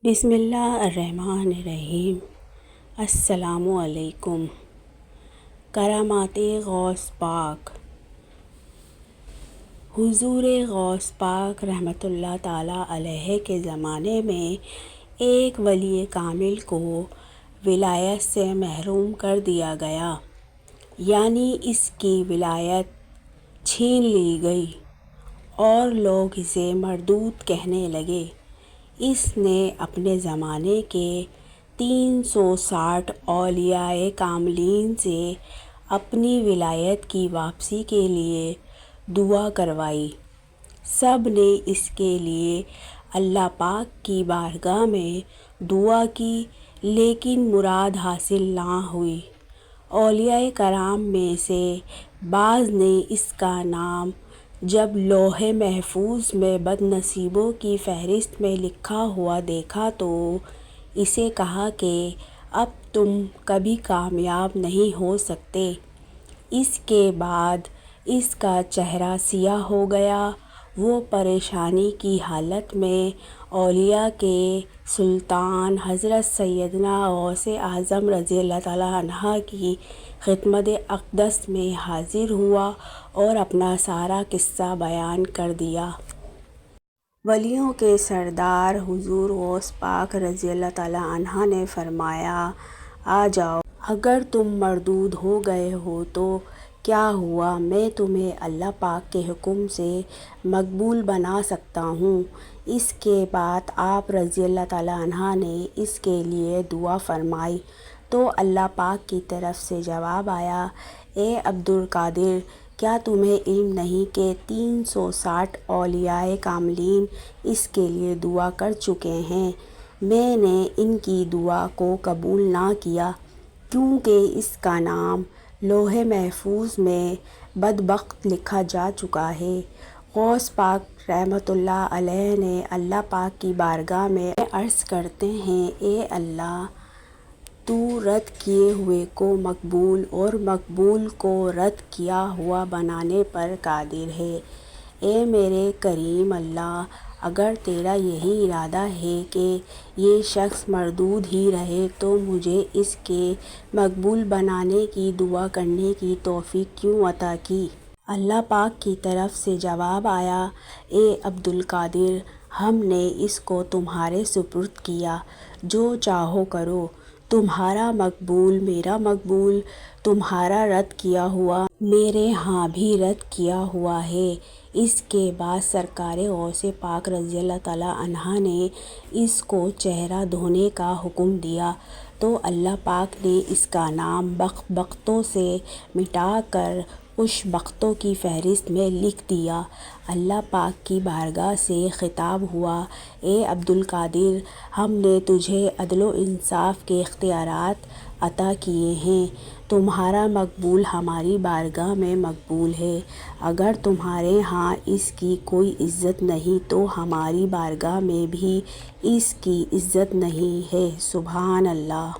بسم اللہ الرحمن الرحیم۔ السلام علیکم۔ کرامات غوث پاک۔ حضور غوث پاک رحمۃ اللہ تعالیٰ علیہ کے زمانے میں ایک ولی کامل کو ولایت سے محروم کر دیا گیا، یعنی اس کی ولایت چھین لی گئی اور لوگ اسے مردود کہنے لگے۔ اس نے اپنے زمانے کے 360 اولیاء کاملین سے اپنی ولایت کی واپسی کے لیے دعا کروائی۔ سب نے اس کے لیے اللہ پاک کی بارگاہ میں دعا کی، لیکن مراد حاصل نہ ہوئی۔ اولیاء کرام میں سے بعض نے اس کا نام جب لوح محفوظ میں بد نصیبوں کی فہرست میں لکھا ہوا دیکھا تو اسے کہا کہ اب تم کبھی کامیاب نہیں ہو سکتے۔ اس کے بعد اس کا چہرہ سیاہ ہو گیا۔ وہ پریشانی کی حالت میں اولیاء کے سلطان حضرت سیدنا غوث اعظم رضی اللہ تعالیٰ عنہ کی خدمت اقدس میں حاضر ہوا اور اپنا سارا قصہ بیان کر دیا۔ ولیوں کے سردار حضور غوث پاک رضی اللہ تعالیٰ عنہ نے فرمایا، آ جاؤ، اگر تم مردود ہو گئے ہو تو کیا ہوا، میں تمہیں اللہ پاک کے حکم سے مقبول بنا سکتا ہوں۔ اس کے بعد آپ رضی اللہ تعالیٰ عنہ نے اس کے لیے دعا فرمائی تو اللہ پاک کی طرف سے جواب آیا، اے عبدالقادر، کیا تمہیں علم نہیں کہ 360 اولیاء کاملین اس کے لیے دعا کر چکے ہیں؟ میں نے ان کی دعا کو قبول نہ کیا کیونکہ اس کا نام لوح محفوظ میں بدبخت لکھا جا چکا ہے۔ غوث پاک رحمۃ اللہ علیہ نے اللہ پاک کی بارگاہ میں عرض کرتے ہیں، اے اللہ، تو رد کیے ہوئے کو مقبول اور مقبول کو رد کیا ہوا بنانے پر قادر ہے۔ اے میرے کریم اللہ، اگر تیرا یہی ارادہ ہے کہ یہ شخص مردود ہی رہے تو مجھے اس کے مقبول بنانے کی دعا کرنے کی توفیق کیوں عطا کی؟ اللہ پاک کی طرف سے جواب آیا، اے عبدالقادر، ہم نے اس کو تمہارے سپرد کیا، جو چاہو کرو، تمہارا مقبول میرا مقبول، تمہارا رد کیا ہوا میرے ہاں بھی رد کیا ہوا ہے۔ اس کے بعد سرکار غوث پاک رضی اللہ تعالیٰ عنہ نے اس کو چہرہ دھونے کا حکم دیا تو اللہ پاک نے اس کا نام بختوں سے مٹا کر خوش بختوں کی فہرست میں لکھ دیا۔ اللہ پاک کی بارگاہ سے خطاب ہوا، اے عبدالقادر، ہم نے تجھے عدل و انصاف کے اختیارات عطا کیے ہیں، تمہارا مقبول ہماری بارگاہ میں مقبول ہے۔ اگر تمہارے ہاں اس کی کوئی عزت نہیں تو ہماری بارگاہ میں بھی اس کی عزت نہیں ہے۔ سبحان اللہ۔